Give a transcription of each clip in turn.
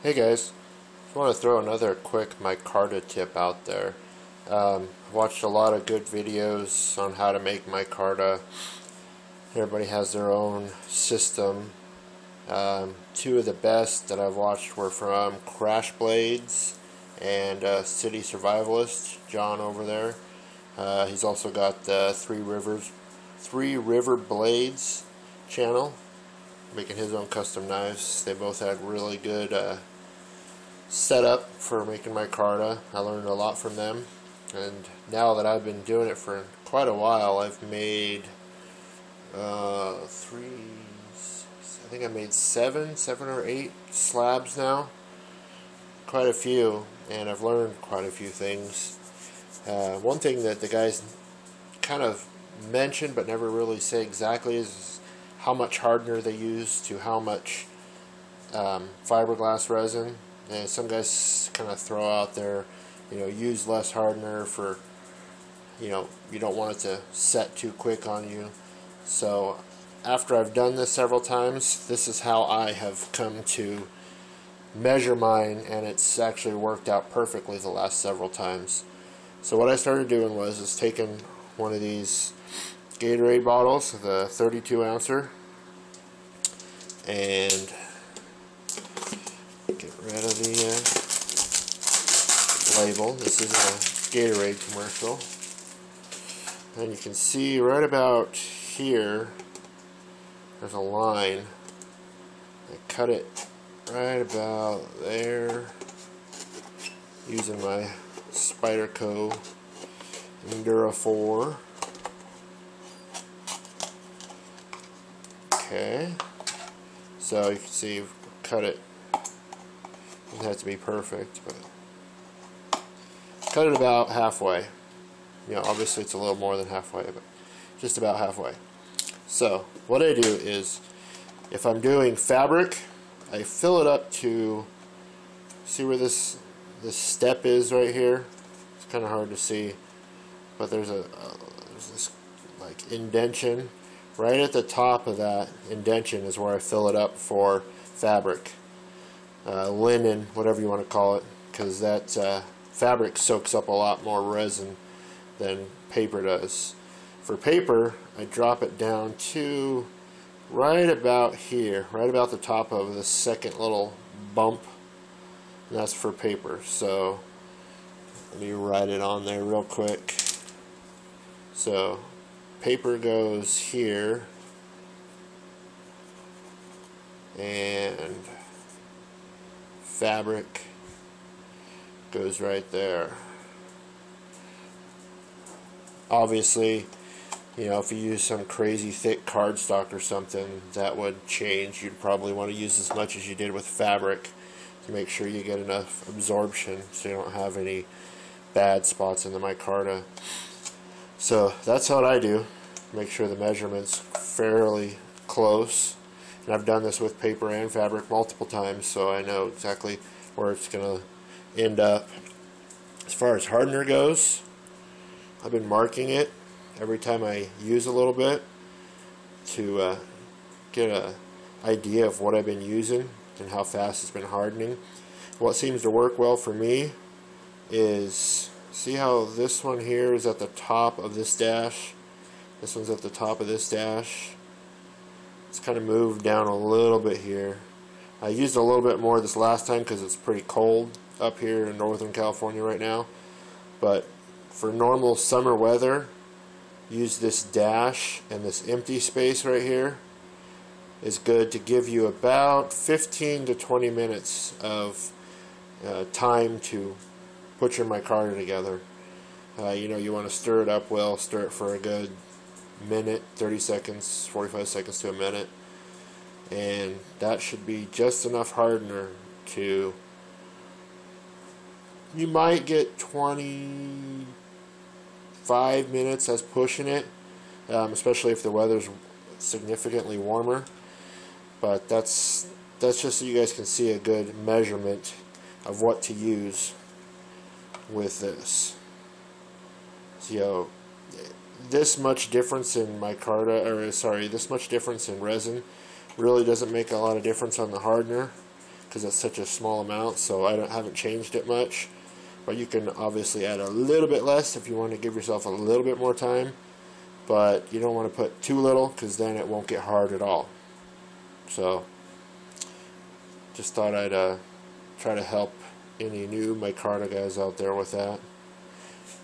Hey guys, just want to throw another quick Micarta tip out there. I've watched a lot of good videos on how to make Micarta. Everybody has their own system. Two of the best that I've watched were from Crash Blades and City Survivalist, John over there. He's also got the Three River Blades channel, making his own custom knives. They both had really good setup for making Micarta. I learned a lot from them, and now that I've been doing it for quite a while, I've made I think I made seven or eight slabs now, quite a few, and I've learned quite a few things. One thing that the guys kind of mention but never really say exactly is how much hardener they use to how much fiberglass resin. And some guys kind of throw out there, use less hardener for, you don't want it to set too quick on you. So after I've done this several times, this is how I have come to measure mine, and it's actually worked out perfectly the last several times. So what I started doing was taking one of these Gatorade bottles, the 32 ouncer, and get rid of the label. This is a Gatorade commercial, and you can see right about here there's a line. I cut it right about there using my Spyderco Endura 4. Okay, so you can see you've cut it. Doesn't have to be perfect, but cut it about halfway. Obviously it's a little more than halfway, but just about halfway. So what I do is, if I'm doing fabric, I fill it up to, see where this step is right here. It's kind of hard to see, but there's this like indention right at the top of that indention is where I fill it up for fabric, linen, whatever you want to call it, because that fabric soaks up a lot more resin than paper does. For paper, I drop it down to right about here, right about the top of the second little bump, and that's for paper. So let me write it on there real quick. So paper goes here, and fabric goes right there. Obviously, if you use some crazy thick cardstock or something, that would change. You'd probably want to use as much as you did with fabric to make sure you get enough absorption so you don't have any bad spots in the micarta. So that's what I do. Make sure the measurement's fairly close. And I've done this with paper and fabric multiple times, so I know exactly where it's going to end up. As far as hardener goes, I've been marking it every time I use a little bit to get an idea of what I've been using and how fast it's been hardening. What seems to work well for me is, see how this one here is at the top of this dash? This one's at the top of this dash. It's kind of moved down a little bit here. I used a little bit more this last time because it's pretty cold up here in Northern California right now. But for normal summer weather, use this dash, and this empty space right here is good to give you about 15 to 20 minutes of time to put your micarta together. You want to stir it up well, stir it for a good minute, 30 seconds, 45 seconds to a minute, and that should be just enough hardener to, you might get 25 minutes as pushing it, especially if the weather's significantly warmer. But that's just so you guys can see a good measurement of what to use with this. So this much difference in this much difference in resin really doesn't make a lot of difference on the hardener, because it's such a small amount, so I haven't changed it much. But you can obviously add a little bit less if you want to give yourself a little bit more time. But you don't want to put too little, because then it won't get hard at all. So just thought I'd try to help any new micarta guys out there with that.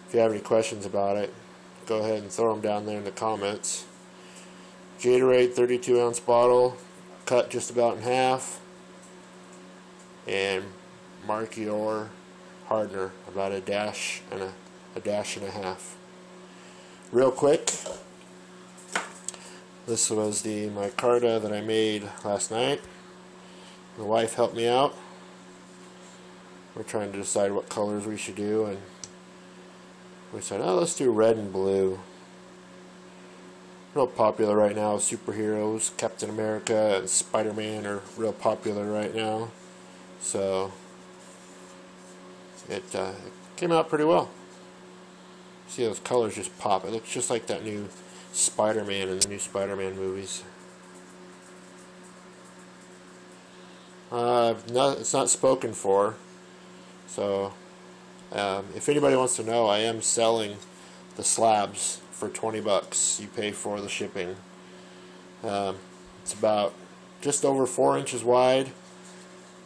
If you have any questions about it, go ahead and throw them down there in the comments. Gatorade 32-ounce bottle, cut just about in half, and Micarta hardener, about a dash and a half. Real quick, this was the micarta that I made last night. My wife helped me out. We're trying to decide what colors we should do, and we said, oh, let's do red and blue. Real popular right now, superheroes, Captain America and Spider-Man are real popular right now. So it came out pretty well. See those colors just pop. It looks just like that new Spider-Man in the new Spider-Man movies. It's not spoken for, so if anybody wants to know, I am selling the slabs for 20 bucks. You pay for the shipping. It's about just over 4 inches wide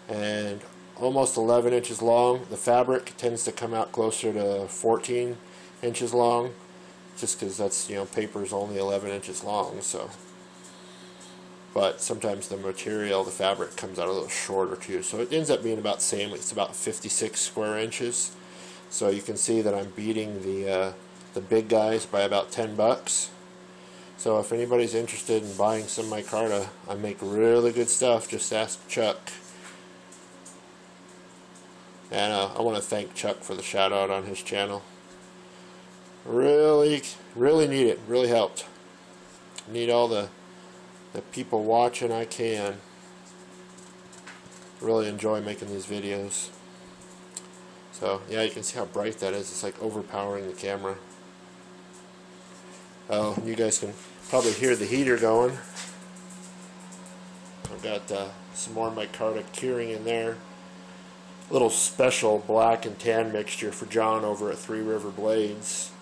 and almost 11 inches long. The fabric tends to come out closer to 14 inches long, just because that's, paper's only 11 inches long. So, but sometimes the material, the fabric, comes out a little shorter too. So it ends up being about the same. It's about 56 square inches. So you can see that I'm beating the big guys by about 10 bucks. So if anybody's interested in buying some micarta, I make really good stuff. Just ask Chuck. And I want to thank Chuck for the shout out on his channel. Really need it. Really helped. Need all the people watching I can. Really enjoy making these videos. So yeah, you can see how bright that is. It's like overpowering the camera. Oh, you guys can probably hear the heater going. I've got some more micarta curing in there. Little special black and tan mixture for John over at Three River Blades.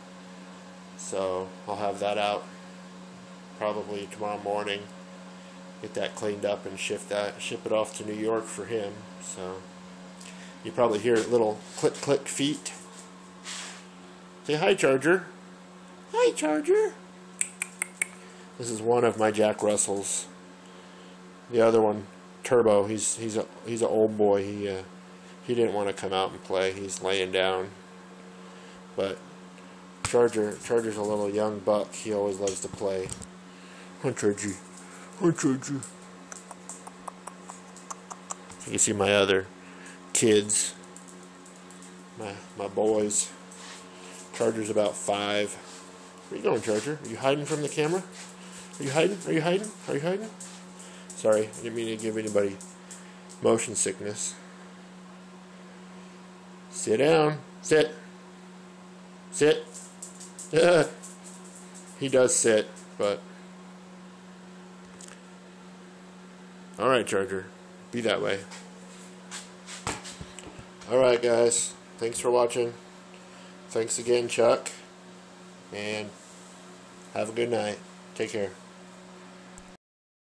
So I'll have that out probably tomorrow morning. Get that cleaned up and ship it off to New York for him. So you probably hear little click click feet. Say hi, Charger. Hi, Charger. This is one of my Jack Russells. The other one, Turbo. He's an old boy. He didn't want to come out and play. He's laying down. But Charger's a little young buck. He always loves to play. Hi, Charger. Hi, Charger. You can see my other kids, my boys. Charger's about 5. Where you going, Charger? Are you hiding from the camera? Are you hiding? Are you hiding? Are you hiding? Sorry, I didn't mean to give anybody motion sickness. Sit down. Sit. Sit. He does sit, but alright, Charger. Be that way. Alright, guys. Thanks for watching. Thanks again, Chuck. And have a good night. Take care.